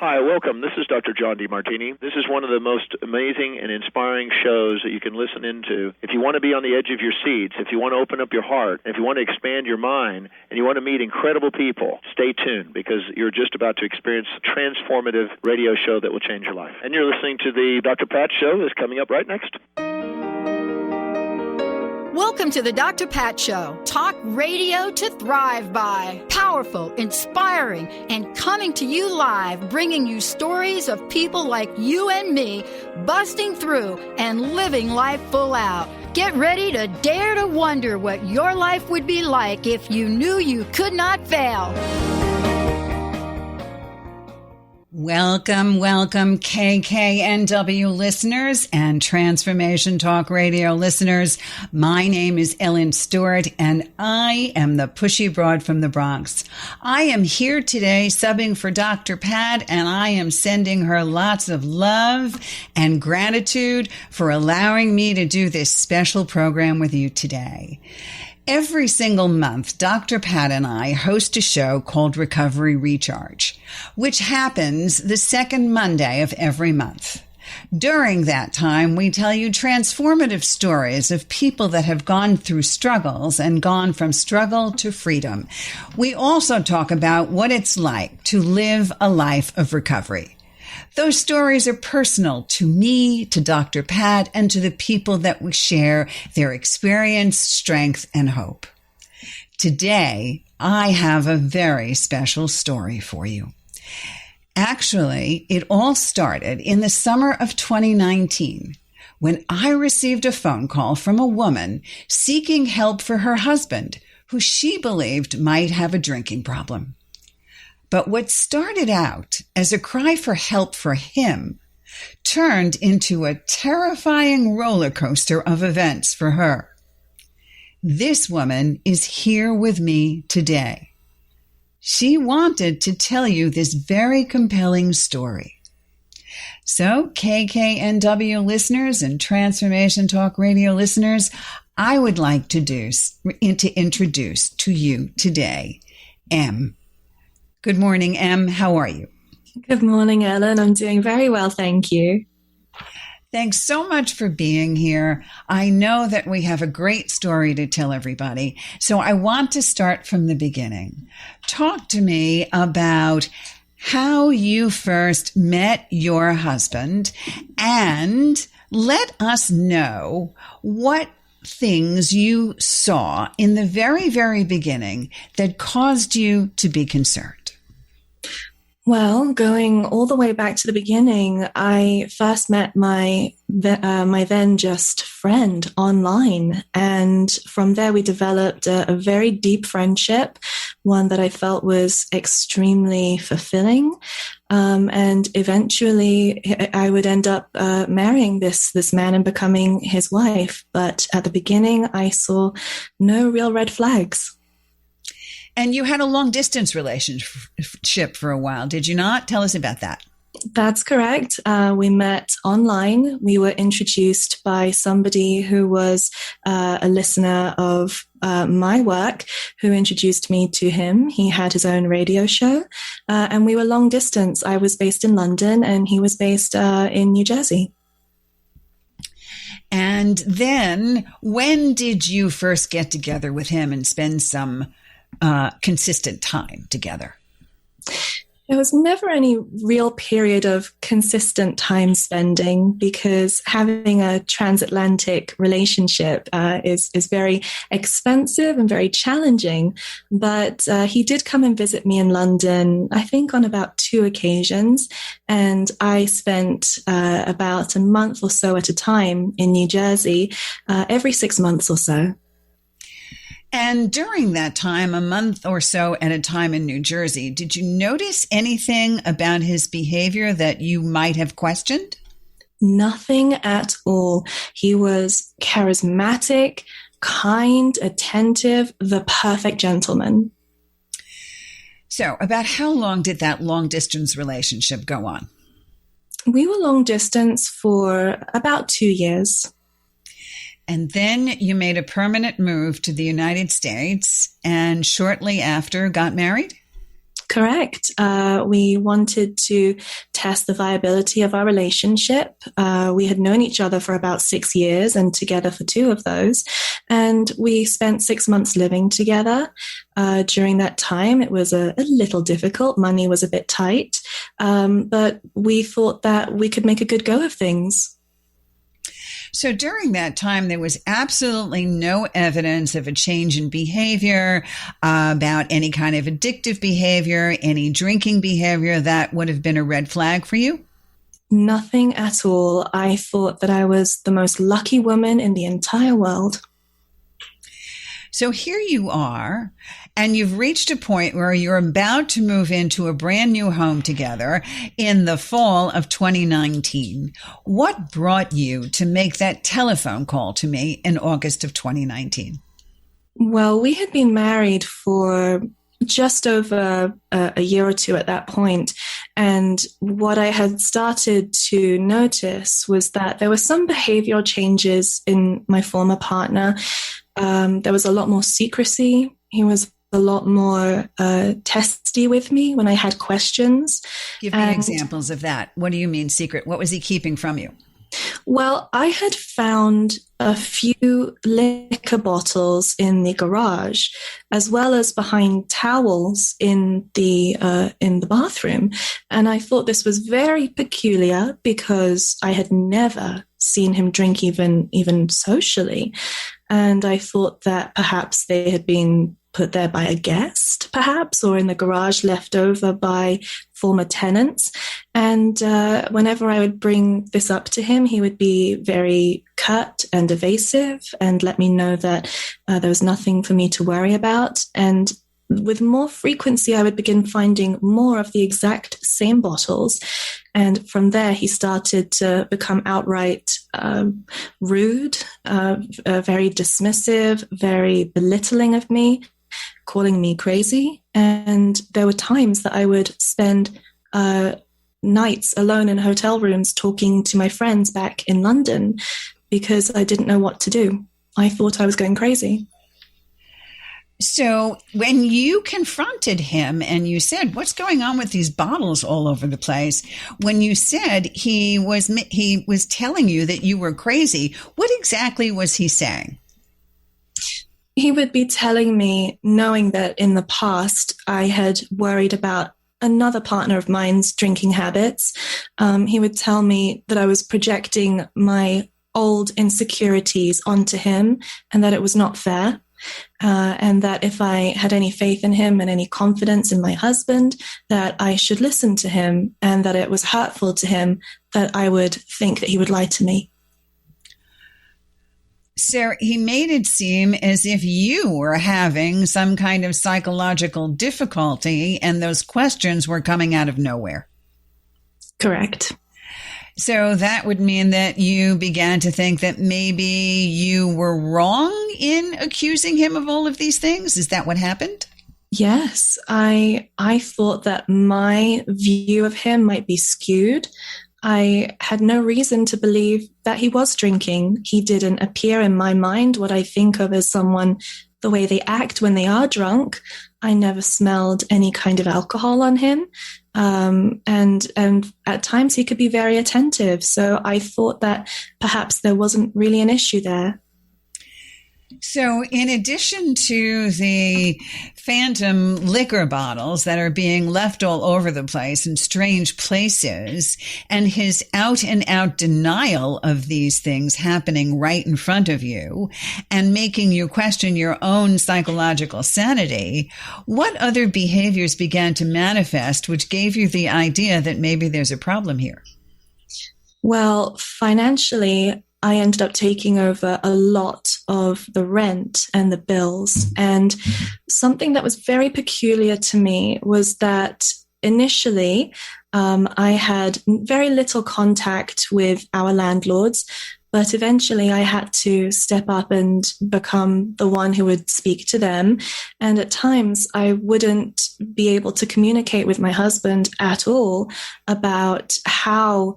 Hi, welcome. This is Dr. John DeMartini. This is one of the most amazing and inspiring shows that you can listen into. If you want to be on the edge of your seats, if you want to open up your heart, if you want to expand your mind, and you want to meet incredible people, stay tuned because you're just about to experience a transformative radio show that will change your life. And you're listening to the Dr. Pat Show that's coming up right next. Welcome to the Dr. Pat Show. Talk radio to thrive by. Powerful, inspiring, and coming to you live, bringing you stories of people like you and me busting through and living life full out. Get ready to dare to wonder what your life would be like if you knew you could not fail. Welcome, KKNW listeners and Transformation Talk Radio listeners. My name is Ellen Stewart, and I am the Pushy broad from the Bronx. I am here today subbing for Dr. Pat, and I am sending her lots of love and gratitude for allowing me to do this special program with you today. Every single month, Dr. Pat and I host a show called Recovery Recharge, which happens the second Monday of every month. During that time, we tell you transformative stories of people that have gone through struggles and gone from struggle to freedom. We also talk about what it's like to live a life of recovery. Those stories are personal to me, to Dr. Pat, and to the people that we share their experience, strength, and hope. Today, I have a very special story for you. Actually, it all started in the summer of 2019 when I received a phone call from a woman seeking help for her husband, who she believed might have a drinking problem. But what started out as a cry for help for him turned into a terrifying roller coaster of events for her. This woman is here with me today. She wanted to tell you this very compelling story. So, KKNW listeners and Transformation Talk Radio listeners, I would like to introduce to you today M. Good morning, Em. How are you? Good morning, Ellen. I'm doing very well, thank you. Thanks so much for being here. I know that we have a great story to tell everybody, so I want to start from the beginning. Talk to me about how you first met your husband, and let us know what things you saw in the very, very beginning that caused you to be concerned. Well, going all the way back to the beginning, I first met my then just friend online. And from there, we developed a very deep friendship, one that I felt was extremely fulfilling. And eventually, I would end up marrying this man and becoming his wife. But at the beginning, I saw no real red flags. And you had a long-distance relationship for a while, did you not? Tell us about that. That's correct. We met online. We were introduced by somebody who was a listener of my work, who introduced me to him. He had his own radio show, and we were long distance. I was based in London, and he was based in New Jersey. And then when did you first get together with him and spend some consistent time together? There was never any real period of consistent time spending because having a transatlantic relationship is very expensive and very challenging. But he did come and visit me in London, I think on about 2 occasions. And I spent about a month or so at a time in New Jersey, every 6 months or so. And during that time, a month or so at a time in New Jersey, did you notice anything about his behavior that you might have questioned? Nothing at all. He was charismatic, kind, attentive, the perfect gentleman. So about how long did that long-distance relationship go on? We were long distance for about 2 years. And then you made a permanent move to the United States and shortly after got married? Correct. We wanted to test the viability of our relationship. We had known each other for about 6 years and together for 2 of those. And we spent 6 months living together. During that time, it was a little difficult. Money was a bit tight. But we thought that we could make a good go of things. So during that time, there was absolutely no evidence of a change in behavior, about any kind of addictive behavior, any drinking behavior that would have been a red flag for you? Nothing at all. I thought that I was the most lucky woman in the entire world. So here you are, and you've reached a point where you're about to move into a brand new home together in the fall of 2019. What brought you to make that telephone call to me in August of 2019? Well, we had been married for just over a year or 2 at that point. And what I had started to notice was that there were some behavioral changes in my former partner. There was a lot more secrecy. He was a lot more testy with me when I had questions. Give me examples of that. What do you mean secret? What was he keeping from you? Well, I had found a few liquor bottles in the garage, as well as behind towels in the bathroom, and I thought this was very peculiar because I had never seen him drink even socially, and I thought that perhaps they had been put there by a guest, perhaps, or in the garage left over by former tenants. And whenever I would bring this up to him, he would be very curt and evasive and let me know that there was nothing for me to worry about. And with more frequency, I would begin finding more of the exact same bottles. And from there, he started to become outright rude, very dismissive, very belittling of me, calling me crazy. And there were times that I would spend nights alone in hotel rooms talking to my friends back in London because I didn't know what to do. I thought I was going crazy. So when you confronted him and you said, what's going on with these bottles all over the place? When you said he was telling you that you were crazy, what exactly was he saying? He would be telling me, knowing that in the past I had worried about another partner of mine's drinking habits. He would tell me that I was projecting my old insecurities onto him and that it was not fair. And that if I had any faith in him and any confidence in my husband, that I should listen to him, and that it was hurtful to him that I would think that he would lie to me. Sarah, he made it seem as if you were having some kind of psychological difficulty and those questions were coming out of nowhere. Correct. So that would mean that you began to think that maybe you were wrong in accusing him of all of these things? Is that what happened? Yes, I thought that my view of him might be skewed. I had no reason to believe that he was drinking. He didn't appear in my mind what I think of as someone, the way they act when they are drunk. I never smelled any kind of alcohol on him. And at times he could be very attentive. So I thought that perhaps there wasn't really an issue there. So in addition to the phantom liquor bottles that are being left all over the place in strange places, and his out and out denial of these things happening right in front of you and making you question your own psychological sanity, what other behaviors began to manifest which gave you the idea that maybe there's a problem here? Well, financially, I ended up taking over a lot of the rent and the bills. And something that was very peculiar to me was that initially I had very little contact with our landlords, but eventually I had to step up and become the one who would speak to them. And at times I wouldn't be able to communicate with my husband at all about how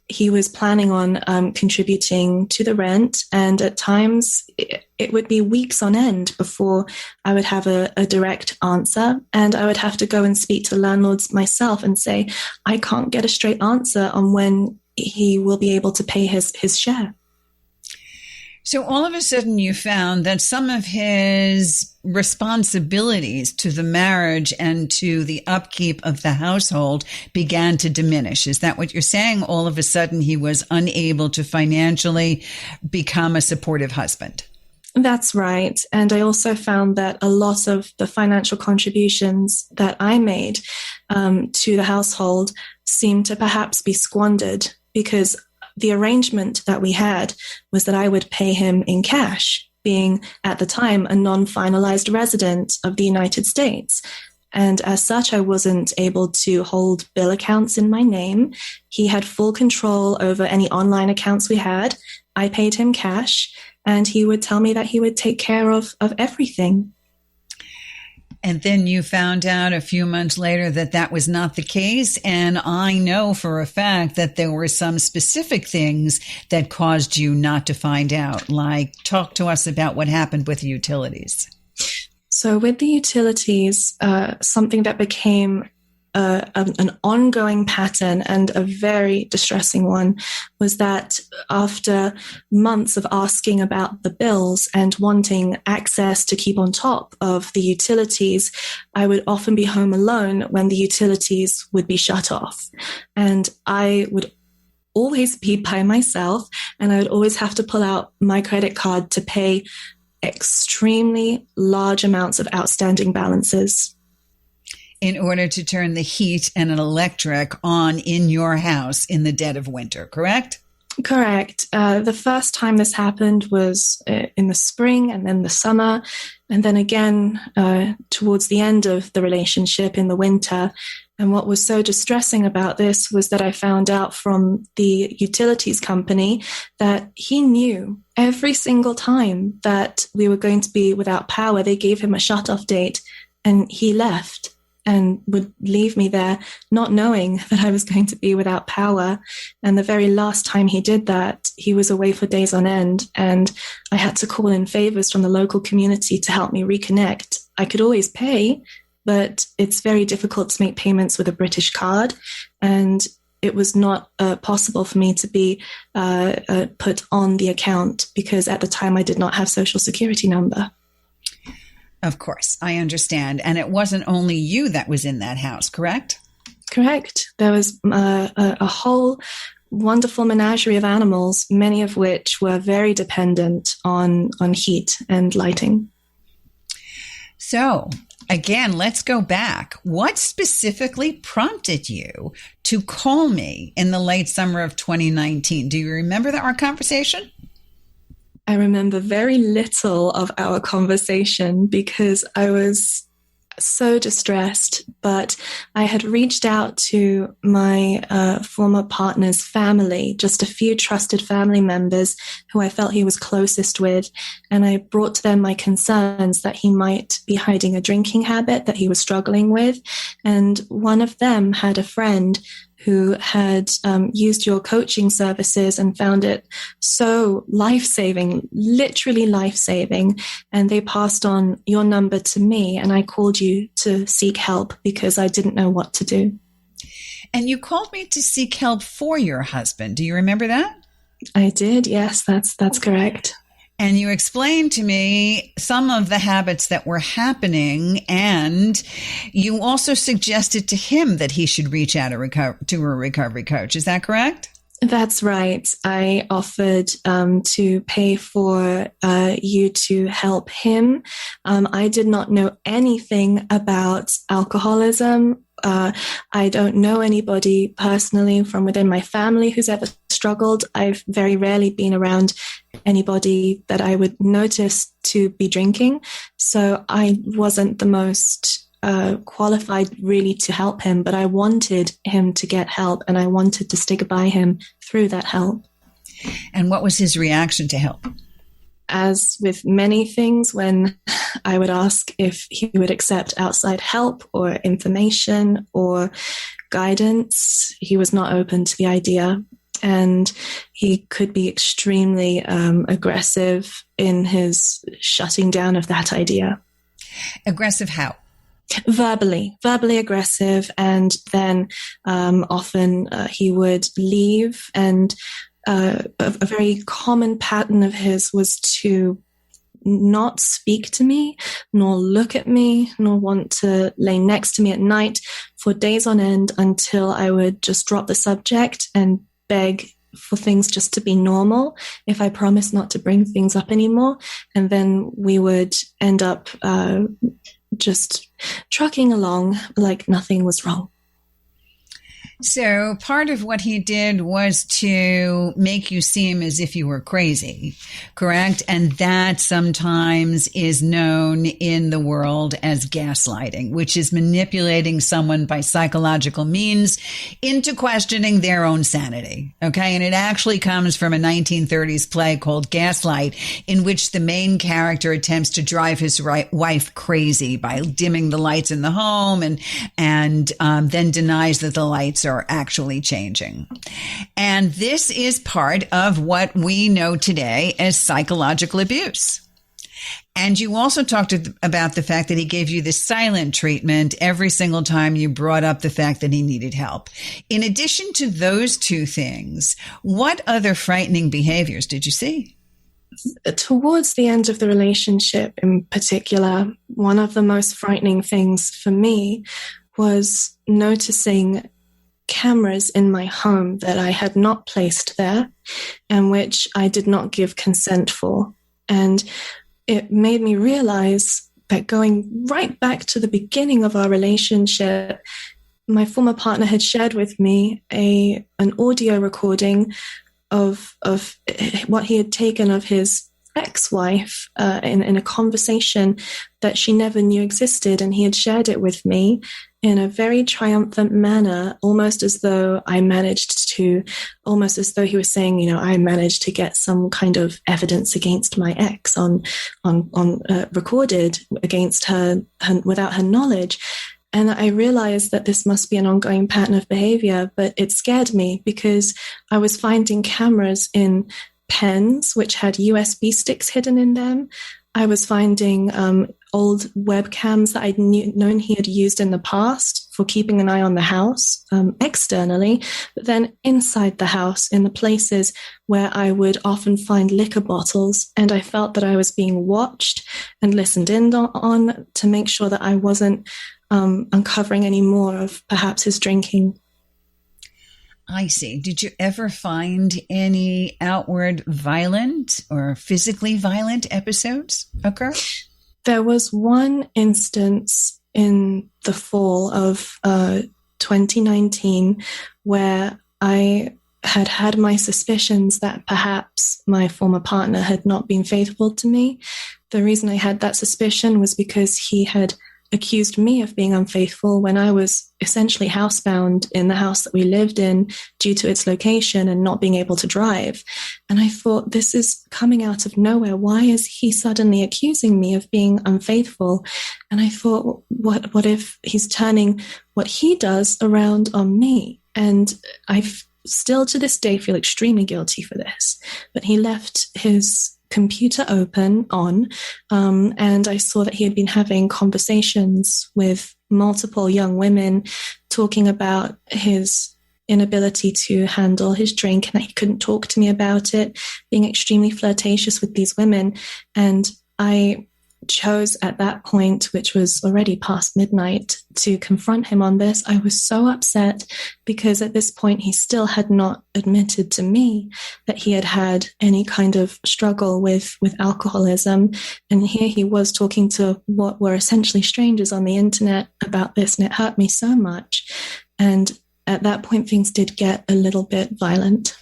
he was planning on contributing to the rent, and at times it would be weeks on end before I would have a direct answer, and I would have to go and speak to landlords myself and say, I can't get a straight answer on when he will be able to pay his share. So all of a sudden you found that some of his responsibilities to the marriage and to the upkeep of the household began to diminish. Is that what you're saying? All of a sudden he was unable to financially become a supportive husband. That's right. And I also found that a lot of the financial contributions that I made to the household seemed to perhaps be squandered, because the arrangement that we had was that I would pay him in cash, being at the time a non-finalized resident of the United States. And as such, I wasn't able to hold bill accounts in my name. He had full control over any online accounts we had. I paid him cash, and he would tell me that he would take care of everything. And then you found out a few months later that that was not the case. And I know for a fact that there were some specific things that caused you not to find out. Like, talk to us about what happened with the utilities. So with the utilities, something that became an ongoing pattern and a very distressing one was that after months of asking about the bills and wanting access to keep on top of the utilities, I would often be home alone when the utilities would be shut off. And I would always be by myself, and I would always have to pull out my credit card to pay extremely large amounts of outstanding balances. In order to turn the heat and an electric on in your house in the dead of winter, correct? Correct. The first time this happened was in the spring, and then the summer, and then again towards the end of the relationship in the winter. And what was so distressing about this was that I found out from the utilities company that he knew every single time that we were going to be without power. They gave him a shut-off date, and he left and would leave me there not knowing that I was going to be without power. And the very last time he did that, he was away for days on end, and I had to call in favors from the local community to help me reconnect. I could always pay, but it's very difficult to make payments with a British card, and it was not possible for me to be put on the account because at the time I did not have Social Security number. Of course, I understand. And it wasn't only you that was in that house, correct? Correct. There was a whole wonderful menagerie of animals, many of which were very dependent on heat and lighting. So, again, let's go back. What specifically prompted you to call me in the late summer of 2019? Do you remember our conversation? I remember very little of our conversation because I was so distressed, but I had reached out to my former partner's family, just a few trusted family members who I felt he was closest with, and I brought to them my concerns that he might be hiding a drinking habit that he was struggling with. And one of them had a friend who had used your coaching services and found it so life-saving, literally life-saving. And they passed on your number to me, and I called you to seek help because I didn't know what to do. And you called me to seek help for your husband. Do you remember that? I did, yes, that's correct. And you explained to me some of the habits that were happening, and you also suggested to him that he should reach out to a recovery coach. Is that correct? That's right. I offered to pay for you to help him. I did not know anything about alcoholism. I don't know anybody personally from within my family who's ever struggled. I've very rarely been around anybody that I would notice to be drinking. So I wasn't the most qualified really to help him, but I wanted him to get help, and I wanted to stick by him through that help. And what was his reaction to help? As with many things, when I would ask if he would accept outside help or information or guidance, he was not open to the idea. And he could be extremely aggressive in his shutting down of that idea. Aggressive how? Verbally aggressive. And then often he would leave. And a very common pattern of his was to not speak to me, nor look at me, nor want to lay next to me at night for days on end, until I would just drop the subject and beg for things just to be normal if I promised not to bring things up anymore. And then we would end up just trucking along like nothing was wrong. So part of what he did was to make you seem as if you were crazy, correct? And that sometimes is known in the world as gaslighting, which is manipulating someone by psychological means into questioning their own sanity. Okay. And it actually comes from a 1930s play called Gaslight, in which the main character attempts to drive his wife crazy by dimming the lights in the home and then denies that the lights are actually changing. And this is part of what we know today as psychological abuse. And you also talked about the fact that he gave you the silent treatment every single time you brought up the fact that he needed help. In addition to those two things, what other frightening behaviors did you see? Towards the end of the relationship in particular, one of the most frightening things for me was noticing cameras in my home that I had not placed there and which I did not give consent for. And it made me realize that going right back to the beginning of our relationship, my former partner had shared with me an audio recording of what he had taken of his ex-wife in a conversation that she never knew existed, and he had shared it with me in a very triumphant manner, almost as though he was saying, I managed to get some kind of evidence against my ex on recorded against her without her knowledge. And I realized that this must be an ongoing pattern of behavior, but it scared me because I was finding cameras in pens which had USB sticks hidden in them. I was finding old webcams that I'd known he had used in the past for keeping an eye on the house externally, but then inside the house in the places where I would often find liquor bottles, and I felt that I was being watched and listened in on to make sure that I wasn't uncovering any more of perhaps his drinking. I see. Did you ever find any outward violent or physically violent episodes occur? There was one instance in the fall of 2019 where I had my suspicions that perhaps my former partner had not been faithful to me. The reason I had that suspicion was because he had accused me of being unfaithful when I was essentially housebound in the house that we lived in due to its location and not being able to drive. And I thought, this is coming out of nowhere. Why is he suddenly accusing me of being unfaithful? And I thought, what if he's turning what he does around on me? And I still to this day feel extremely guilty for this. But he left his computer on, and I saw that he had been having conversations with multiple young women talking about his inability to handle his drink and that he couldn't talk to me about it, being extremely flirtatious with these women. And I chose at that point, which was already past midnight, to confront him on this. I was so upset because at this point he still had not admitted to me that he had had any kind of struggle with alcoholism. And here he was talking to what were essentially strangers on the internet about this, and it hurt me so much. And at that point, things did get a little bit violent.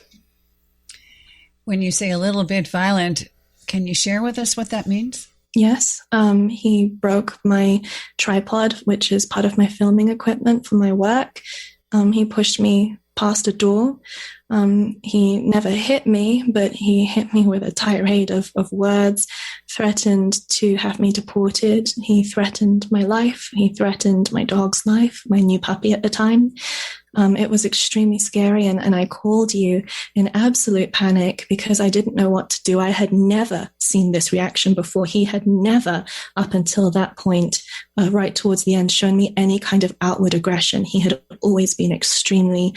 When you say a little bit violent, can you share with us what that means? Yes, he broke my tripod, which is part of my filming equipment for my work. He pushed me past a door. He never hit me, but he hit me with a tirade of words, threatened to have me deported. He threatened my life. He threatened my dog's life, my new puppy at the time. It was extremely scary, and I called you in absolute panic because I didn't know what to do. I had never seen this reaction before. He had never, up until that point, right towards the end, shown me any kind of outward aggression. He had always been extremely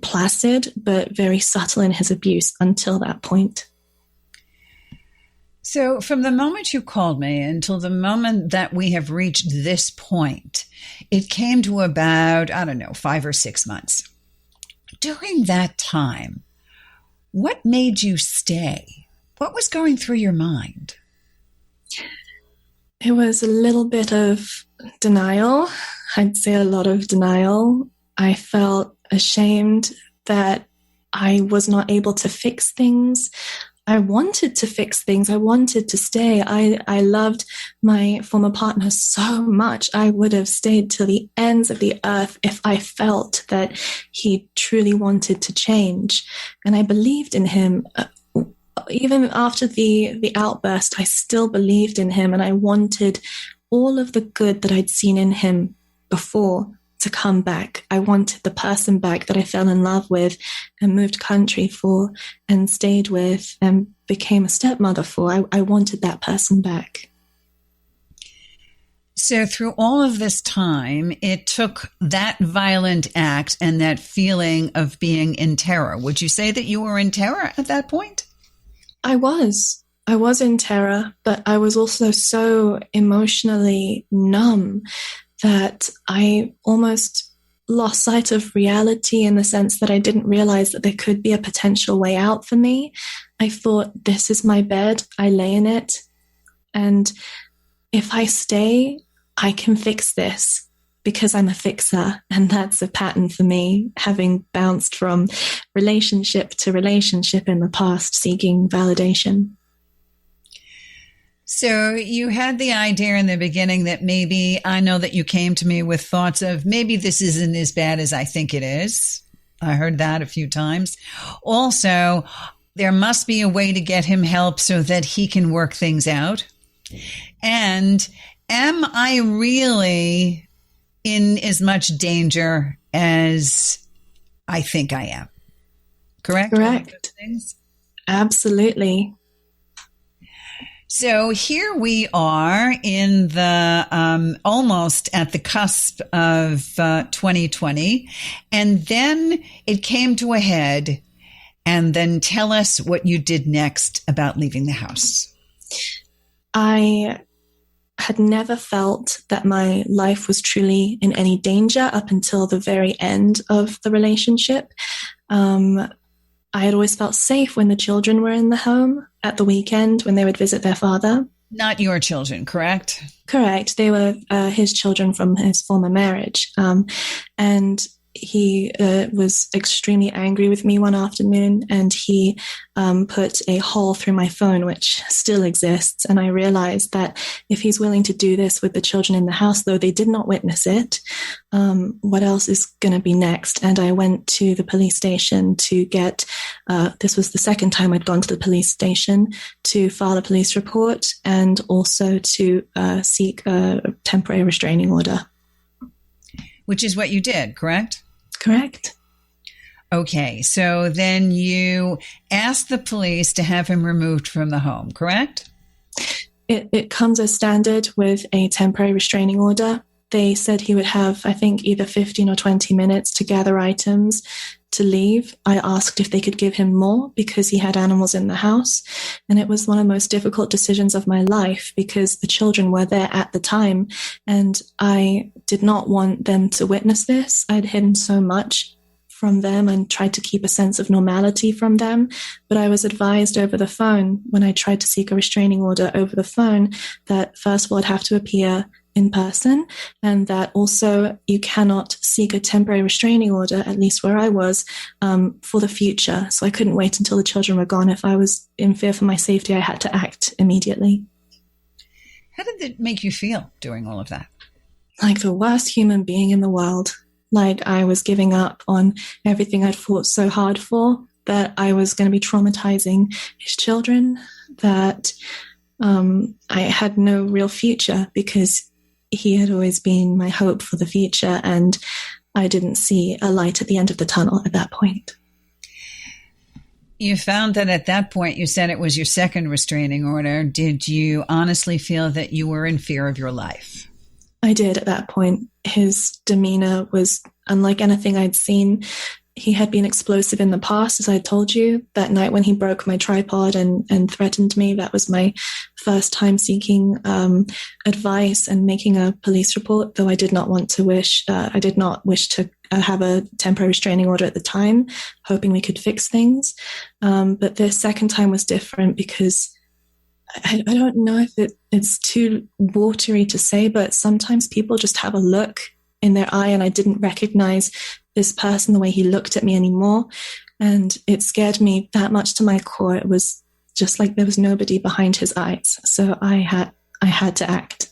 placid, but very subtle in his abuse until that point. So from the moment you called me until the moment that we have reached this point, it came to about, 5 or 6 months. During that time, what made you stay? What was going through your mind? It was a little bit of denial. I'd say a lot of denial. I felt ashamed that I was not able to fix things. I wanted to fix things. I wanted to stay. I loved my former partner so much. I would have stayed till the ends of the earth if I felt that he truly wanted to change. And I believed in him. Even after the outburst, I still believed in him, and I wanted all of the good that I'd seen in him before to come back. I wanted the person back that I fell in love with and moved country for and stayed with and became a stepmother for. I wanted that person back. So through all of this time, it took that violent act and that feeling of being in terror. Would you say that you were in terror at that point? I was in terror, but I was also so emotionally numb that I almost lost sight of reality in the sense that I didn't realize that there could be a potential way out for me. I thought, this is my bed, I lay in it, and if I stay, I can fix this because I'm a fixer, and that's a pattern for me, having bounced from relationship to relationship in the past, seeking validation. So you had the idea in the beginning that maybe, I know that you came to me with thoughts of maybe this isn't as bad as I think it is. I heard that a few times. Also, there must be a way to get him help so that he can work things out. And am I really in as much danger as I think I am? Correct? Correct. Absolutely. So here we are in the almost at the cusp of 2020, and then it came to a head. And then tell us what you did next about leaving the house. I had never felt that my life was truly in any danger up until the very end of the relationship. I had always felt safe when the children were in the home at the weekend when they would visit their father. Not your children, correct? Correct. They were his children from his former marriage. And he was extremely angry with me one afternoon, and he put a hole through my phone, which still exists. And I realized that if he's willing to do this with the children in the house, though they did not witness it, what else is going to be next? And I went to the police station to get, this was the second time I'd gone to the police station to file a police report and also to seek a temporary restraining order. Which is what you did, correct? Correct. Okay, so then you asked the police to have him removed from the home, correct? It comes as standard with a temporary restraining order. They said he would have, I think, either 15 or 20 minutes to gather items to leave. I asked if they could give him more because he had animals in the house. And it was one of the most difficult decisions of my life because the children were there at the time. And I did not want them to witness this. I'd hidden so much from them and tried to keep a sense of normality from them. But I was advised over the phone when I tried to seek a restraining order over the phone that first of all, I'd have to appear in person, and that also you cannot seek a temporary restraining order, at least where I was, for the future. So I couldn't wait until the children were gone. If I was in fear for my safety, I had to act immediately. How did it make you feel doing all of that? Like the worst human being in the world. like I was giving up on everything I'd fought so hard for, that I was going to be traumatizing his children, that I had no real future, because he had always been my hope for the future, and I didn't see a light at the end of the tunnel at that point. You found that at that point, you said it was your second restraining order. Did you honestly feel that you were in fear of your life? I did at that point. His demeanor was unlike anything I'd seen. He had been explosive in the past, as I told you. That night when he broke my tripod and threatened me, that was my first time seeking advice and making a police report, though I did not wish to have a temporary restraining order at the time, hoping we could fix things. But this second time was different, because I don't know if it's too watery to say, but sometimes people just have a look in their eye, and I didn't recognize this person the way he looked at me anymore. And it scared me that much to my core. It was just like there was nobody behind his eyes. So I had to act.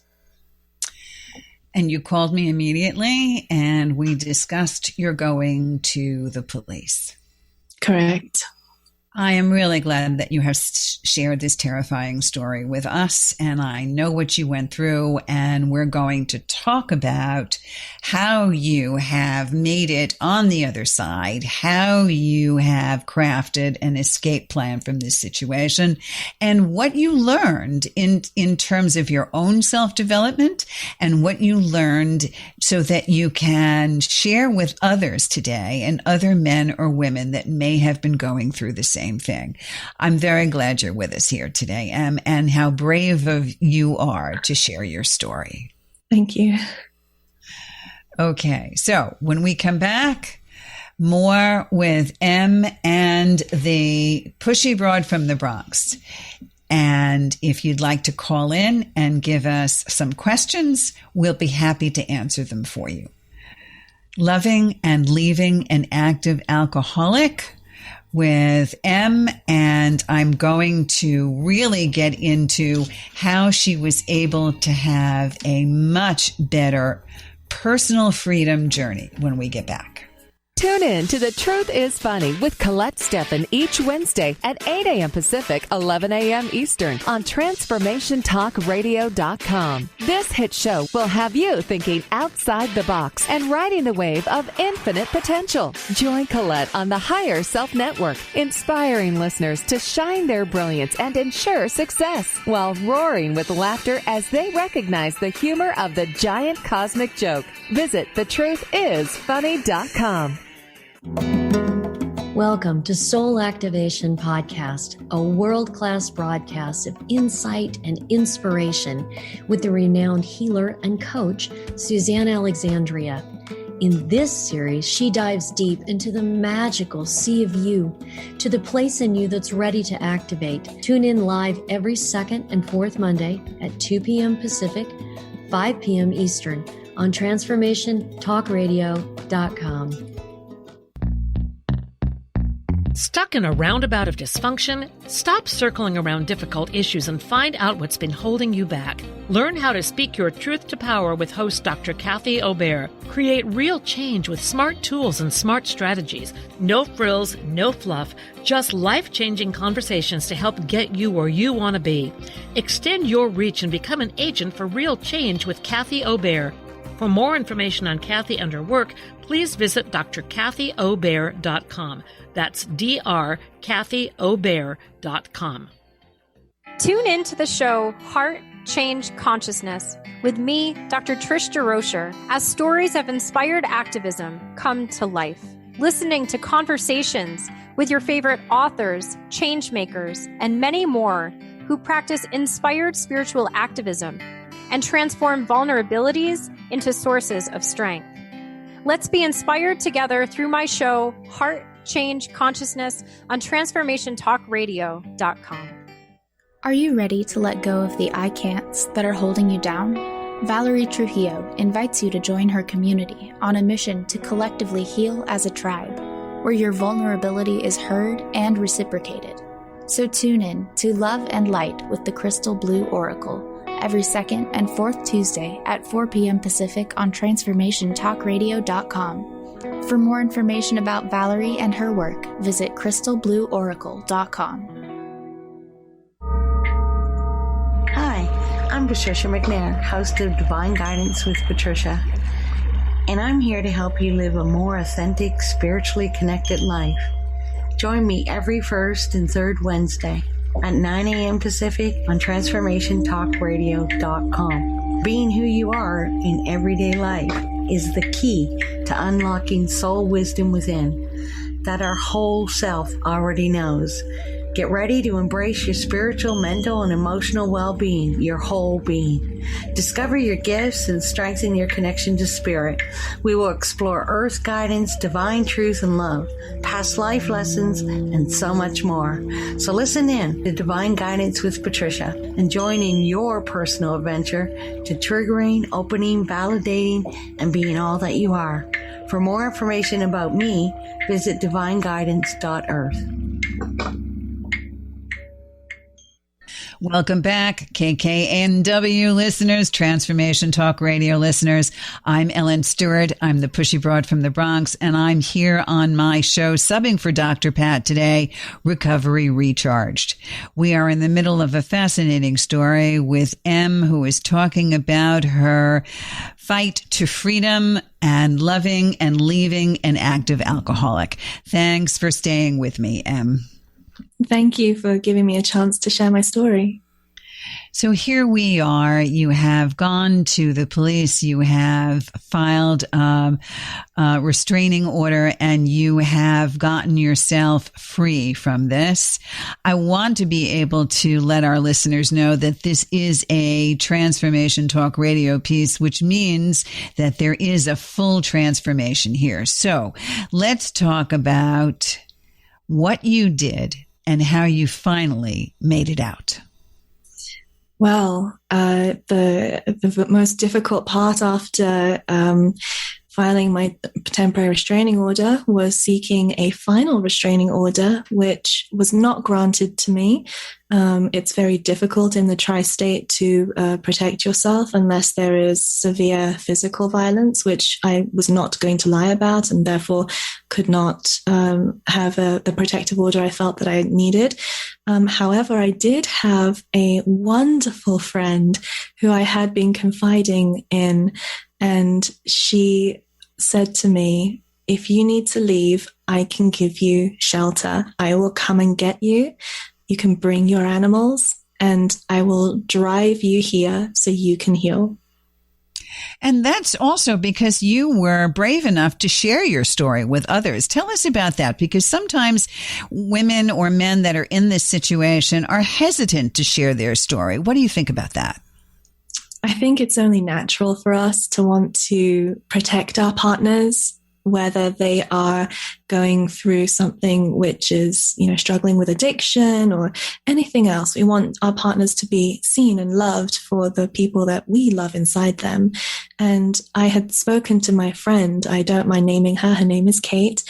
And you called me immediately, and we discussed your going to the police. Correct. I am really glad that you have shared this terrifying story with us, and I know what you went through, and we're going to talk about how you have made it on the other side, how you have crafted an escape plan from this situation, and what you learned in terms of your own self-development, and what you learned so that you can share with others today, and other men or women that may have been going through the same thing. I'm very glad you're with us here today, and how brave of you are to share your story. Thank you. Okay, so when we come back, more with Em and the Pushy Broad from the Bronx. And if you'd like to call in and give us some questions, we'll be happy to answer them for you. Loving and leaving an active alcoholic with Em, and I'm going to really get into how she was able to have a much better personal freedom journey when we get back. Tune in to The Truth is Funny with Colette Steffen each Wednesday at 8 a.m. Pacific, 11 a.m. Eastern on TransformationTalkRadio.com. This hit show will have you thinking outside the box and riding the wave of infinite potential. Join Colette on the Higher Self Network, inspiring listeners to shine their brilliance and ensure success while roaring with laughter as they recognize the humor of the giant cosmic joke. Visit thetruthисfunny.com. Welcome to Soul Activation Podcast, a world-class broadcast of insight and inspiration with the renowned healer and coach, Suzanne Alexandria. In this series, she dives deep into the magical sea of you, to the place in you that's ready to activate. Tune in live every second and fourth Monday at 2 p.m. Pacific, 5 p.m. Eastern on TransformationTalkRadio.com. Stuck in a roundabout of dysfunction? Stop circling around difficult issues and find out what's been holding you back. Learn how to speak your truth to power with host Dr. Kathy Obear. Create real change with smart tools and smart strategies. No frills, no fluff, just life-changing conversations to help get you where you want to be. Extend your reach and become an agent for real change with Kathy Obear. For more information on Kathy and her work, please visit drkathyobear.com. That's drkathyobear.com. Tune in to the show Heart Change Consciousness with me, Dr. Trish DeRocher, as stories of inspired activism come to life. Listening to conversations with your favorite authors, change makers, and many more who practice inspired spiritual activism and transform vulnerabilities into sources of strength. Let's be inspired together through my show, Heart Change Consciousness, on TransformationTalkRadio.com. Are you ready to let go of the I can'ts that are holding you down? Valerie Trujillo invites you to join her community on a mission to collectively heal as a tribe, where your vulnerability is heard and reciprocated. So tune in to Love and Light with the Crystal Blue Oracle every second and fourth Tuesday at 4 p.m. Pacific on TransformationTalkRadio.com. For more information about Valerie and her work, visit crystalblueoracle.com. Hi, I'm Patricia McNair, host of Divine Guidance with Patricia, and I'm here to help you live a more authentic, spiritually connected life. Join me every first and third Wednesday at 9 a.m. Pacific on TransformationTalkRadio.com. Being who you are in everyday life is the key to unlocking soul wisdom within that our whole self already knows. Get ready to embrace your spiritual, mental, and emotional well-being, your whole being. Discover your gifts and strengthen your connection to spirit. We will explore earth guidance, divine truth and love, past life lessons, and so much more. So listen in to Divine Guidance with Patricia and join in your personal adventure to triggering, opening, validating, and being all that you are. For more information about me, visit divineguidance.earth. Welcome back, KKNW listeners, Transformation Talk Radio listeners. I'm Ellen Stewart. I'm the Pushy Broad from the Bronx, and I'm here on my show subbing for Dr. Pat today, Recovery Recharged. We are in the middle of a fascinating story with M, who is talking about her fight to freedom and loving and leaving an active alcoholic. Thanks for staying with me, M. Thank you for giving me a chance to share my story. So here we are. You have gone to the police. You have filed a restraining order, and you have gotten yourself free from this. I want to be able to let our listeners know that this is a Transformation Talk Radio piece, which means that there is a full transformation here. So let's talk about what you did and how you finally made it out. Well, the most difficult part after filing my temporary restraining order was seeking a final restraining order, which was not granted to me. It's very difficult in the tri-state to protect yourself unless there is severe physical violence, which I was not going to lie about, and therefore could not have the protective order I felt that I needed. However, I did have a wonderful friend who I had been confiding in, and she said to me, if you need to leave, I can give you shelter. I will come and get you. You can bring your animals, and I will drive you here so you can heal. And that's also because you were brave enough to share your story with others. Tell us about that, because sometimes women or men that are in this situation are hesitant to share their story. What do you think about that? I think it's only natural for us to want to protect our partners, whether they are going through something which is, struggling with addiction or anything else. We want our partners to be seen and loved for the people that we love inside them. And I had spoken to my friend. I don't mind naming her. Her name is Kate.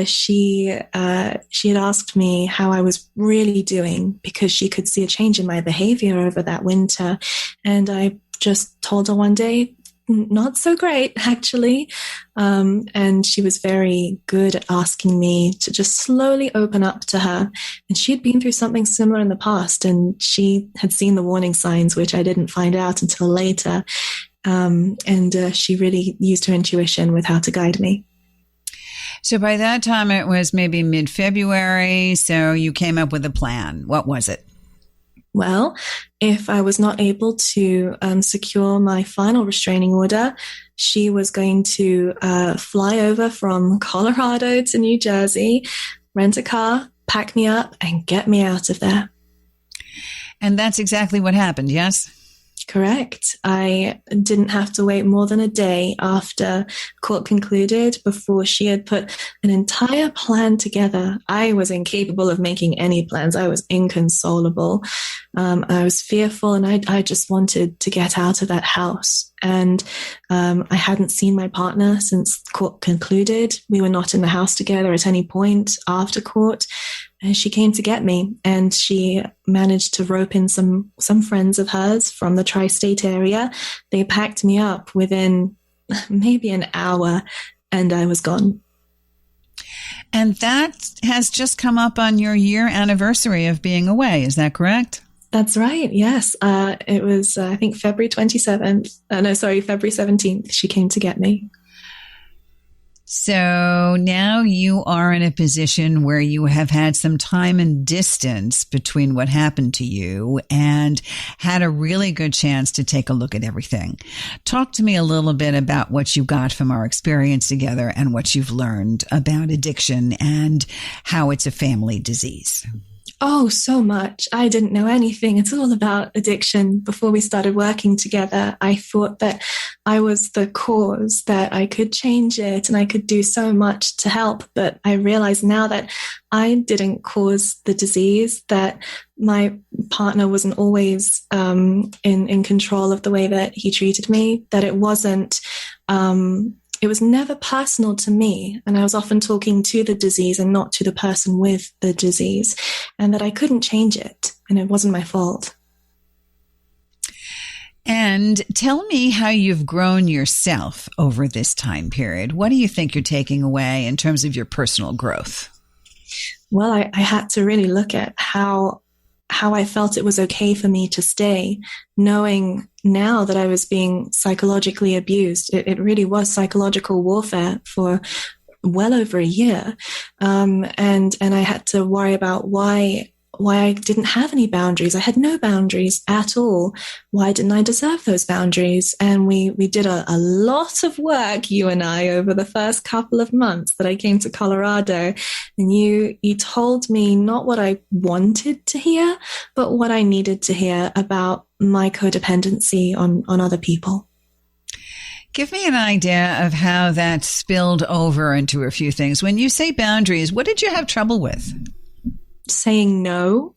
She had asked me how I was really doing, because she could see a change in my behavior over that winter. And I just told her one day, not so great, actually. And she was very good at asking me to just slowly open up to her. And she had been through something similar in the past, and she had seen the warning signs, which I didn't find out until later. And she really used her intuition with how to guide me. So by that time, it was maybe mid-February. So you came up with a plan. What was it? Well, if I was not able to secure my final restraining order, she was going to fly over from Colorado to New Jersey, rent a car, pack me up, and get me out of there. And that's exactly what happened, yes? Correct. I didn't have to wait more than a day after court concluded before she had put an entire plan together. I was incapable of making any plans. I was inconsolable. I was fearful, and I just wanted to get out of that house. And I hadn't seen my partner since court concluded. We were not in the house together at any point after court. And she came to get me, and she managed to rope in some friends of hers from the tri-state area. They packed me up within maybe an hour, and I was gone. And that has just come up on your year anniversary of being away. Is that correct? That's right. Yes. It was, I think, February 17th. She came to get me. So now you are in a position where you have had some time and distance between what happened to you and had a really good chance to take a look at everything. Talk to me a little bit about what you got from our experience together and what you've learned about addiction and how it's a family disease. Oh, so much. I didn't know anything at all about addiction before we started working together. I thought that I was the cause, that I could change it and I could do so much to help. But I realize now that I didn't cause the disease, that my partner wasn't always in control of the way that he treated me, that it wasn't it was never personal to me, and I was often talking to the disease and not to the person with the disease, and that I couldn't change it, and it wasn't my fault. And tell me how you've grown yourself over this time period. What do you think you're taking away in terms of your personal growth? Well, I had to really look at how I felt it was okay for me to stay, knowing now that I was being psychologically abused. It really was psychological warfare for well over a year. And I had to worry about why I didn't have any boundaries. I had no boundaries at all. Why didn't I deserve those boundaries? And we did a lot of work, you and I, over the first couple of months that I came to Colorado. And you told me not what I wanted to hear, but what I needed to hear about my codependency on other people. Give me an idea of how that spilled over into a few things. When you say boundaries, what did you have trouble with? Saying no,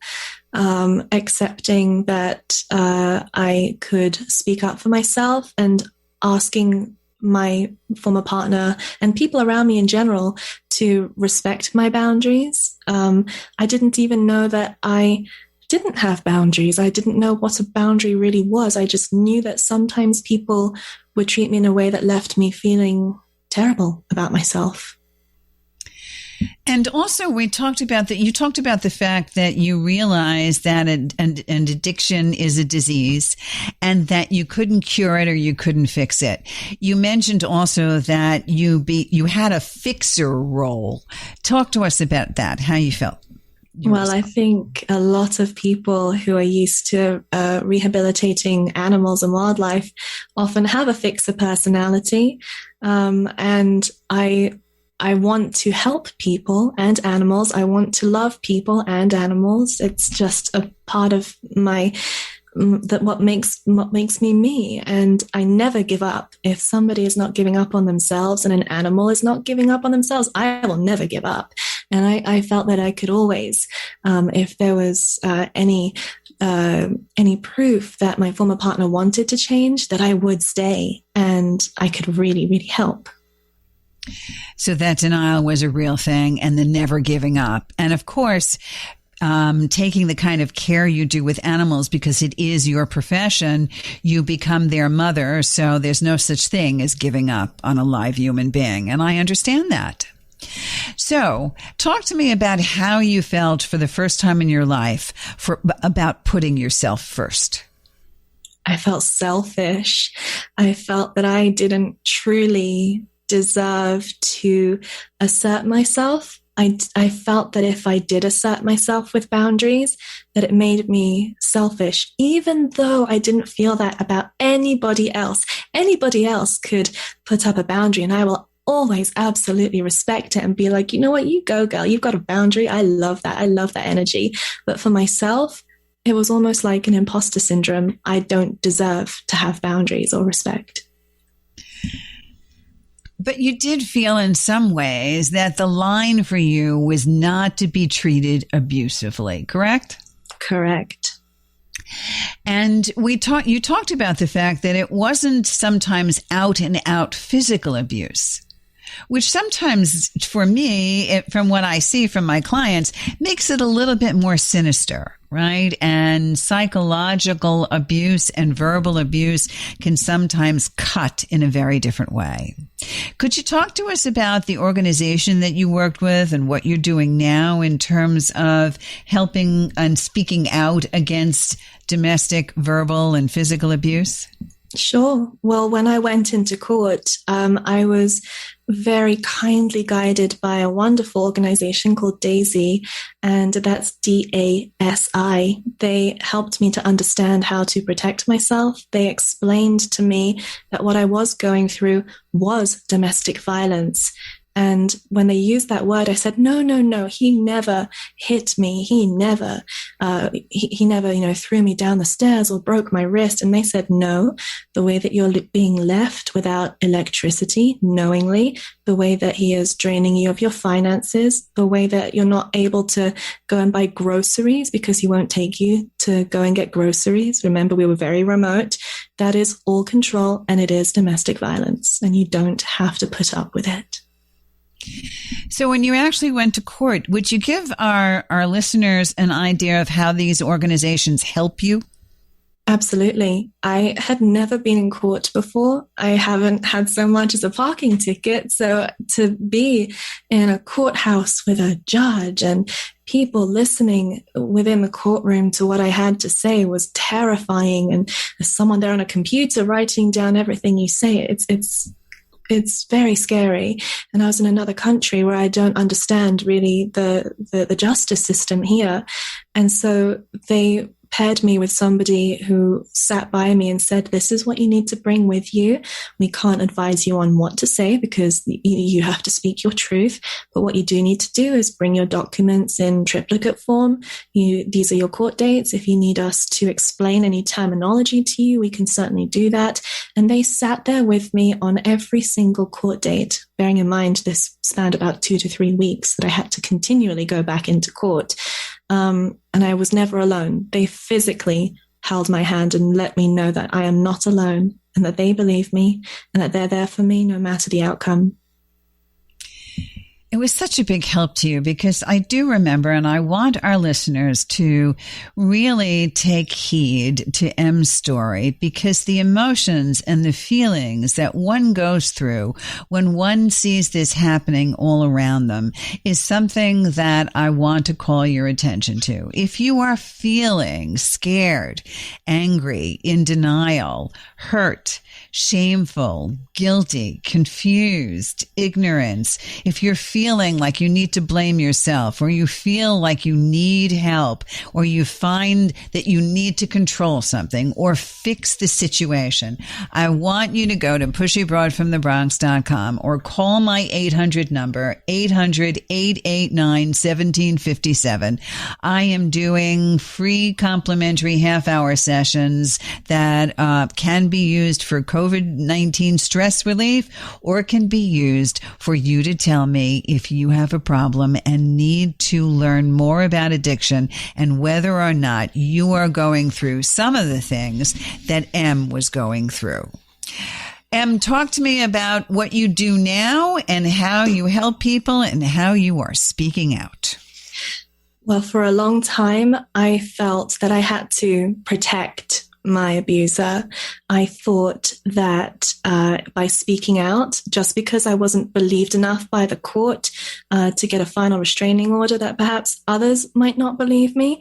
accepting that I could speak up for myself, and asking my former partner and people around me in general to respect my boundaries. I didn't even know that I didn't have boundaries. I didn't know what a boundary really was. I just knew that sometimes people would treat me in a way that left me feeling terrible about myself. And also we talked about that. You talked about the fact that you realized that an addiction is a disease and that you couldn't cure it or you couldn't fix it. You mentioned also that you had a fixer role. Talk to us about that, how you felt. Well, I think a lot of people who are used to rehabilitating animals and wildlife often have a fixer personality. And I want to help people and animals. I want to love people and animals. It's just a part of what makes me me. And I never give up. If somebody is not giving up on themselves and an animal is not giving up on themselves, I will never give up. And I felt that I could always, if there was any proof that my former partner wanted to change, that I would stay and I could really, really help. So that denial was a real thing, and the never giving up. And of course, taking the kind of care you do with animals, because it is your profession, you become their mother. So there's no such thing as giving up on a live human being. And I understand that. So talk to me about how you felt for the first time in your life about putting yourself first. I felt selfish. I felt that I didn't truly deserve to assert myself. I felt that if I did assert myself with boundaries, that it made me selfish, even though I didn't feel that about anybody else. Anybody else could put up a boundary, and I will always absolutely respect it and be like, you know what, you go, girl, you've got a boundary. I love that. I love that energy. But for myself, it was almost like an imposter syndrome. I don't deserve to have boundaries or respect. But you did feel in some ways that the line for you was not to be treated abusively, correct? Correct. And you talked about the fact that it wasn't sometimes out and out physical abuse. which sometimes for me, from what I see from my clients, makes it a little bit more sinister, right? And psychological abuse and verbal abuse can sometimes cut in a very different way. Could you talk to us about the organization that you worked with and what you're doing now in terms of helping and speaking out against domestic, verbal, and physical abuse? Sure. Well, when I went into court, I was very kindly guided by a wonderful organization called DAISY, and that's DASI. They helped me to understand how to protect myself. They explained to me that what I was going through was domestic violence. And when they used that word, I said, no, he never hit me. He never, he never, threw me down the stairs or broke my wrist. And they said, no, the way that you're being left without electricity knowingly, the way that he is draining you of your finances, the way that you're not able to go and buy groceries because he won't take you to go and get groceries. Remember, we were very remote. That is all control, and it is domestic violence, and you don't have to put up with it. So when you actually went to court, would you give our listeners an idea of how these organizations help you? Absolutely. I had never been in court before. I haven't had so much as a parking ticket. So to be in a courthouse with a judge and people listening within the courtroom to what I had to say was terrifying. And there's someone there on a computer writing down everything you say. It's very scary. And I was in another country where I don't understand really the justice system here. And so they paired me with somebody who sat by me and said, this is what you need to bring with you. We can't advise you on what to say because you have to speak your truth. But what you do need to do is bring your documents in triplicate form. These are your court dates. If you need us to explain any terminology to you, we can certainly do that. And they sat there with me on every single court date, bearing in mind this spanned about 2 to 3 weeks that I had to continually go back into court. And I was never alone. They physically held my hand and let me know that I am not alone and that they believe me and that they're there for me no matter the outcome. It was such a big help to you because I do remember, and I want our listeners to really take heed to M's story, because the emotions and the feelings that one goes through when one sees this happening all around them is something that I want to call your attention to. If you are feeling scared, angry, in denial, hurt, shameful, guilty, confused, ignorance, if you're feeling like you need to blame yourself, or you feel like you need help, or you find that you need to control something or fix the situation, I want you to go to pushybroadfromthebronx.com or call my 800 number, 800-889-1757. I am doing free complimentary half-hour sessions that can be used for COVID-19 stress relief, or can be used for you to tell me if you have a problem and need to learn more about addiction and whether or not you are going through some of the things that M was going through. M, talk to me about what you do now and how you help people and how you are speaking out. Well, for a long time, I felt that I had to protect my abuser. I thought that by speaking out, just because I wasn't believed enough by the court to get a final restraining order, that perhaps others might not believe me.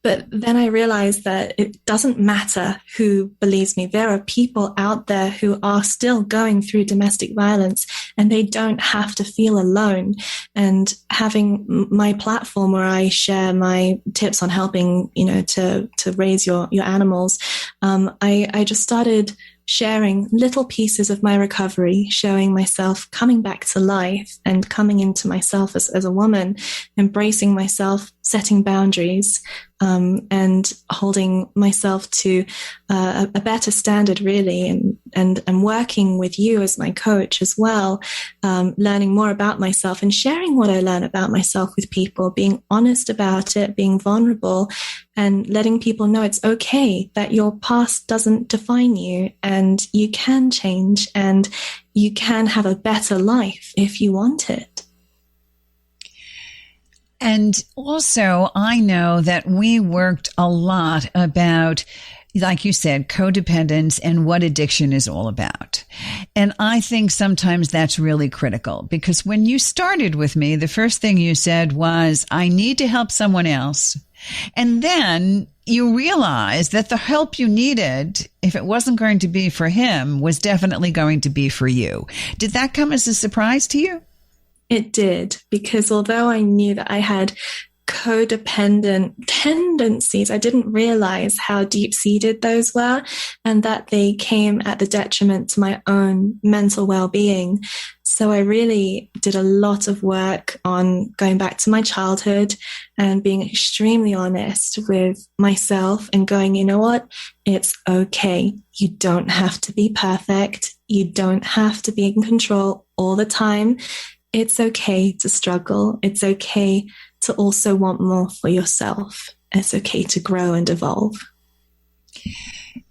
But then I realized that it doesn't matter who believes me. There are people out there who are still going through domestic violence, and they don't have to feel alone. And having my platform where I share my tips on helping, to raise your animals, I just started sharing little pieces of my recovery, showing myself coming back to life and coming into myself as a woman, embracing myself, setting boundaries, and holding myself to a better standard, really, and working with you as my coach as well, learning more about myself and sharing what I learn about myself with people, being honest about it, being vulnerable, and letting people know it's okay that your past doesn't define you and you can change and you can have a better life if you want it. And also, I know that we worked a lot about, like you said, codependence and what addiction is all about. And I think sometimes that's really critical, because when you started with me, the first thing you said was, I need to help someone else. And then you realized that the help you needed, if it wasn't going to be for him, was definitely going to be for you. Did that come as a surprise to you? It did, because although I knew that I had codependent tendencies, I didn't realize how deep-seated those were, and that they came at the detriment to my own mental well-being. So I really did a lot of work on going back to my childhood and being extremely honest with myself and going, you know what? It's okay. You don't have to be perfect. You don't have to be in control all the time. It's okay to struggle. It's okay to also want more for yourself. It's okay to grow and evolve.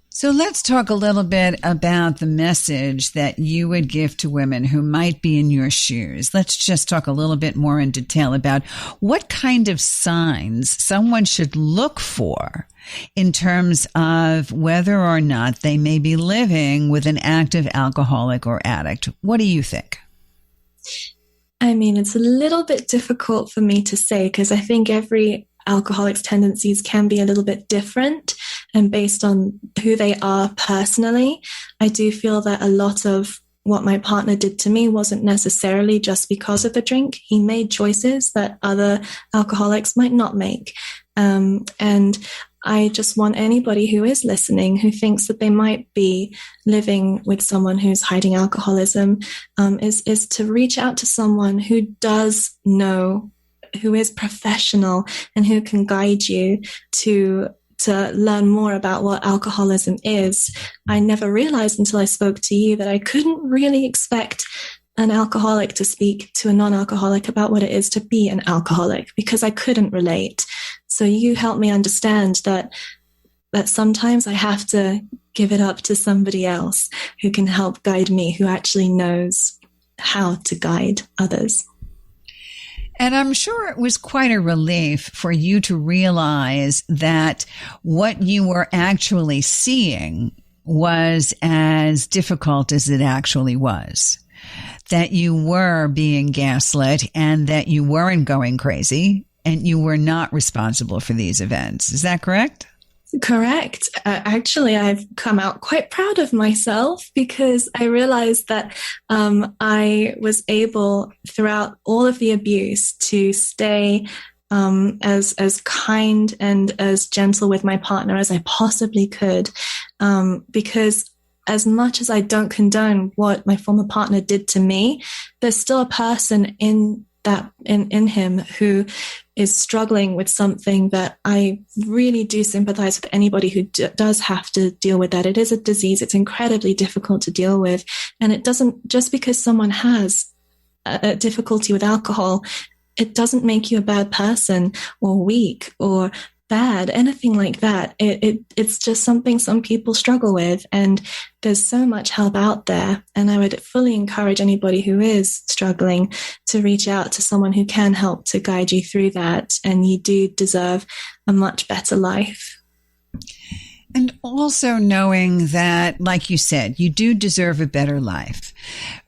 So let's talk a little bit about the message that you would give to women who might be in your shoes. Let's just talk a little bit more in detail about what kind of signs someone should look for in terms of whether or not they may be living with an active alcoholic or addict. What do you think? I mean, it's a little bit difficult for me to say, because I think every alcoholic's tendencies can be a little bit different, and based on who they are personally. I do feel that a lot of what my partner did to me wasn't necessarily just because of the drink. He made choices that other alcoholics might not make. And I just want anybody who is listening, who thinks that they might be living with someone who's hiding alcoholism, is to reach out to someone who does know, who is professional, and who can guide you to learn more about what alcoholism is. I never realized until I spoke to you that I couldn't really expect an alcoholic to speak to a non-alcoholic about what it is to be an alcoholic, because I couldn't relate. So you helped me understand that sometimes I have to give it up to somebody else who can help guide me, who actually knows how to guide others. And I'm sure it was quite a relief for you to realize that what you were actually seeing was as difficult as it actually was. That you were being gaslit and that you weren't going crazy and you were not responsible for these events. Is that correct? Correct. Actually, I've come out quite proud of myself, because I realized that I was able throughout all of the abuse to stay as kind and as gentle with my partner as I possibly could, because as much as I don't condone what my former partner did to me, there's still a person in him who is struggling with something that I really do sympathize with anybody who does have to deal with that. It is a disease. It's incredibly difficult to deal with. And it doesn't, just because someone has a difficulty with alcohol, it doesn't make you a bad person or weak or bad, anything like that. It's just something some people struggle with, and there's so much help out there. And I would fully encourage anybody who is struggling to reach out to someone who can help to guide you through that. And you do deserve a much better life. And also knowing that, like you said, you do deserve a better life,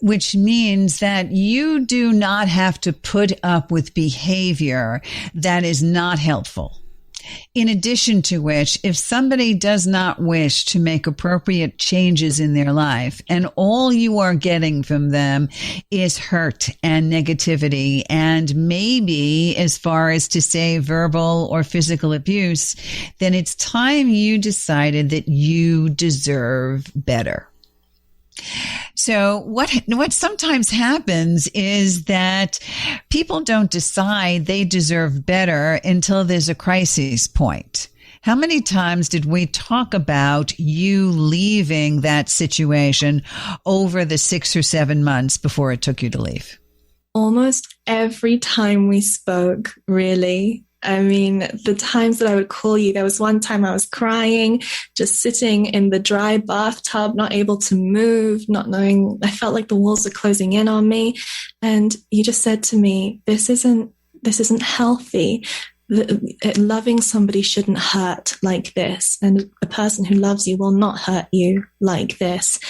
which means that you do not have to put up with behavior that is not helpful. In addition to which, if somebody does not wish to make appropriate changes in their life, and all you are getting from them is hurt and negativity, and maybe as far as to say verbal or physical abuse, then it's time you decided that you deserve better. So what sometimes happens is that people don't decide they deserve better until there's a crisis point. How many times did we talk about you leaving that situation over the 6 or 7 months before it took you to leave? Almost every time we spoke, really. I mean, the times that I would call you, there was one time I was crying, just sitting in the dry bathtub, not able to move, not knowing, I felt like the walls are closing in on me. And you just said to me, this isn't healthy. Loving somebody shouldn't hurt like this. And a person who loves you will not hurt you like this.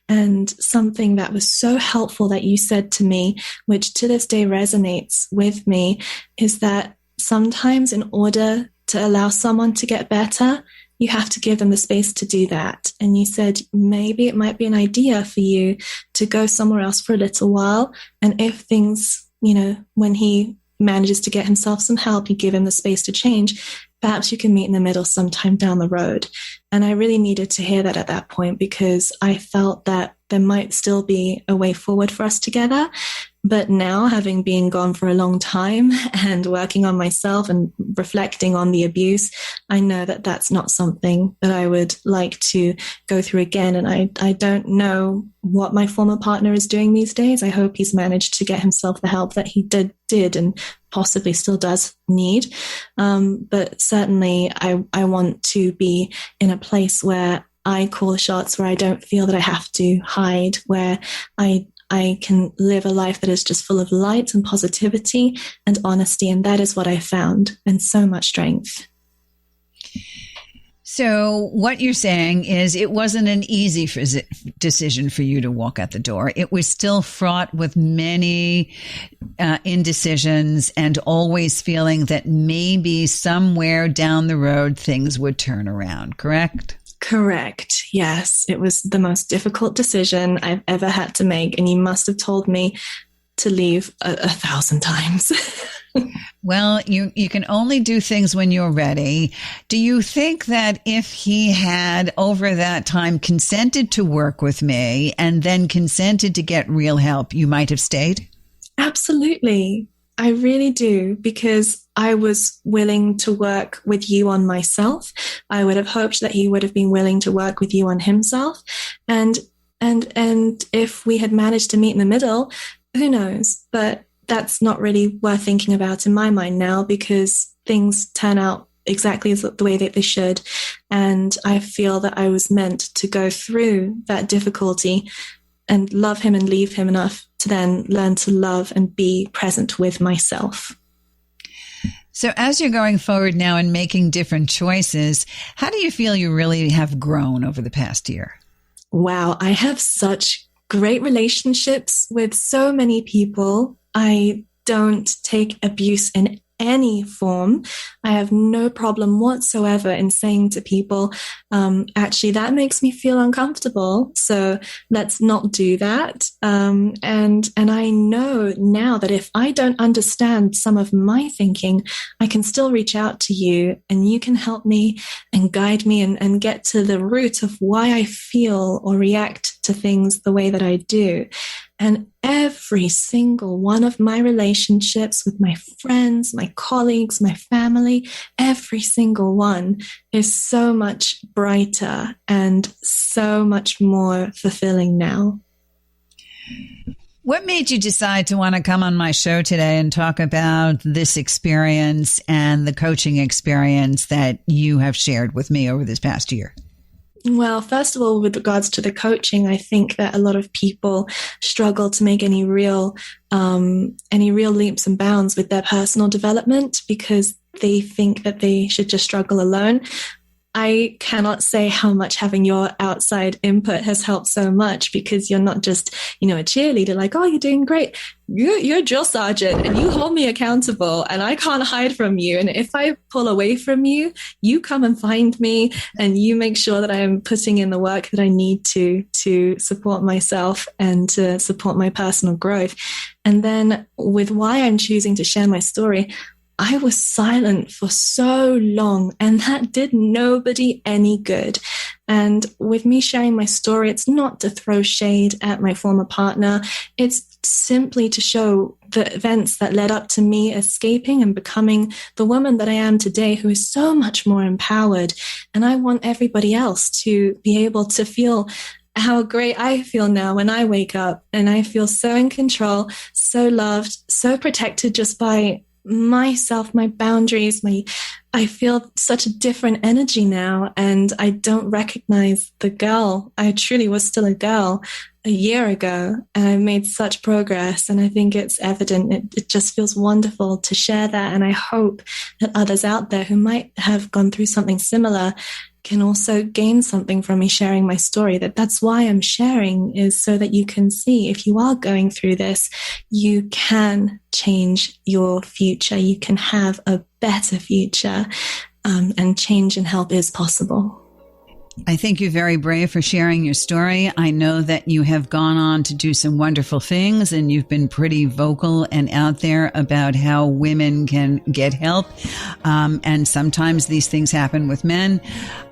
And something that was so helpful that you said to me, which to this day resonates with me, is that sometimes in order to allow someone to get better, you have to give them the space to do that. And you said, maybe it might be an idea for you to go somewhere else for a little while. And if things, when he manages to get himself some help, you give him the space to change, perhaps you can meet in the middle sometime down the road. And I really needed to hear that at that point, because I felt that there might still be a way forward for us together. But now, having been gone for a long time and working on myself and reflecting on the abuse, I know that that's not something that I would like to go through again. And I don't know what my former partner is doing these days. I hope he's managed to get himself the help that he did and possibly still does need. But certainly I want to be in a place where I call the shots, where I don't feel that I have to hide, where I can live a life that is just full of light and positivity and honesty. And that is what I found, and so much strength. So what you're saying is it wasn't an easy decision for you to walk out the door. It was still fraught with many indecisions and always feeling that maybe somewhere down the road things would turn around, correct? Correct. Yes. It was the most difficult decision I've ever had to make. And you must have told me to leave 1,000 times. Well, you can only do things when you're ready. Do you think that if he had over that time consented to work with me and then consented to get real help, you might have stayed? Absolutely. I really do, because I was willing to work with you on myself. I would have hoped that he would have been willing to work with you on himself. And if we had managed to meet in the middle, who knows? But that's not really worth thinking about in my mind now, because things turn out exactly as the way that they should. And I feel that I was meant to go through that difficulty and love him and leave him enough to then learn to love and be present with myself. So as you're going forward now and making different choices, how do you feel you really have grown over the past year? Wow, I have such great relationships with so many people. I don't take abuse in any form. I have no problem whatsoever in saying to people, actually, that makes me feel uncomfortable, so let's not do that. And I know now that if I don't understand some of my thinking, I can still reach out to you, and you can help me and guide me and get to the root of why I feel or react to things the way that I do. And every single one of my relationships with my friends, my colleagues, my family, every single one is so much brighter and so much more fulfilling now. What made you decide to want to come on my show today and talk about this experience and the coaching experience that you have shared with me over this past year? Well, first of all, with regards to the coaching, I think that a lot of people struggle to make any real leaps and bounds with their personal development because they think that they should just struggle alone. I cannot say how much having your outside input has helped so much, because you're not just, a cheerleader like, oh, you're doing great. You're a drill sergeant and you hold me accountable and I can't hide from you. And if I pull away from you, you come and find me and you make sure that I am putting in the work that I need to support myself and to support my personal growth. And then with why I'm choosing to share my story, I was silent for so long, and that did nobody any good. And with me sharing my story, it's not to throw shade at my former partner. It's simply to show the events that led up to me escaping and becoming the woman that I am today, who is so much more empowered. And I want everybody else to be able to feel how great I feel now when I wake up, and I feel so in control, so loved, so protected just by myself, my boundaries, I feel such a different energy now, and I don't recognize the girl. I truly was still a girl a year ago, and I made such progress, and I think it's evident. It just feels wonderful to share that, and I hope that others out there who might have gone through something similar can also gain something from me sharing my story. That's why I'm sharing, is so that you can see, if you are going through this, you can change your future. You can have a better future, and change and help is possible. I think you're very brave for sharing your story. I know that you have gone on to do some wonderful things, and you've been pretty vocal and out there about how women can get help. And sometimes these things happen with men.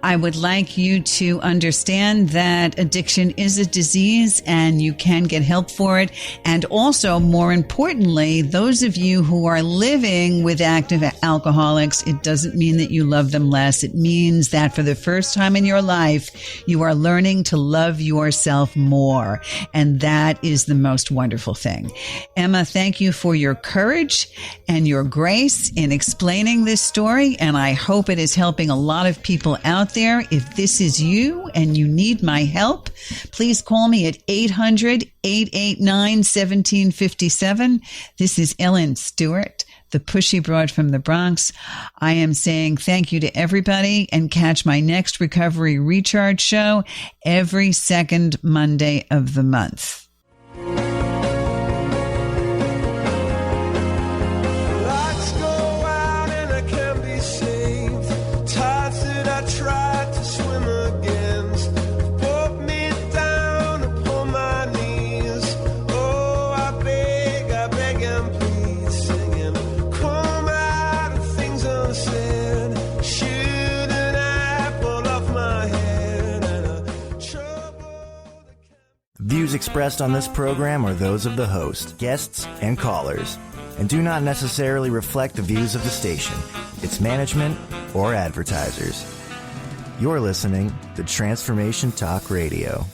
I would like you to understand that addiction is a disease and you can get help for it. And also, more importantly, those of you who are living with active alcoholics, it doesn't mean that you love them less. It means that for the first time in your life, you are learning to love yourself more. And that is the most wonderful thing. Emma, thank you for your courage and your grace in explaining this story. And I hope it is helping a lot of people out there. If this is you and you need my help, please call me at 800-889-1757. This is Ellen Stewart, the Pushy Broad from the Bronx. I am saying thank you to everybody, and catch my next Recovery Recharge show every second Monday of the month. Views expressed on this program are those of the host, guests, and callers, and do not necessarily reflect the views of the station, its management, or advertisers. You're listening to Transformation Talk Radio.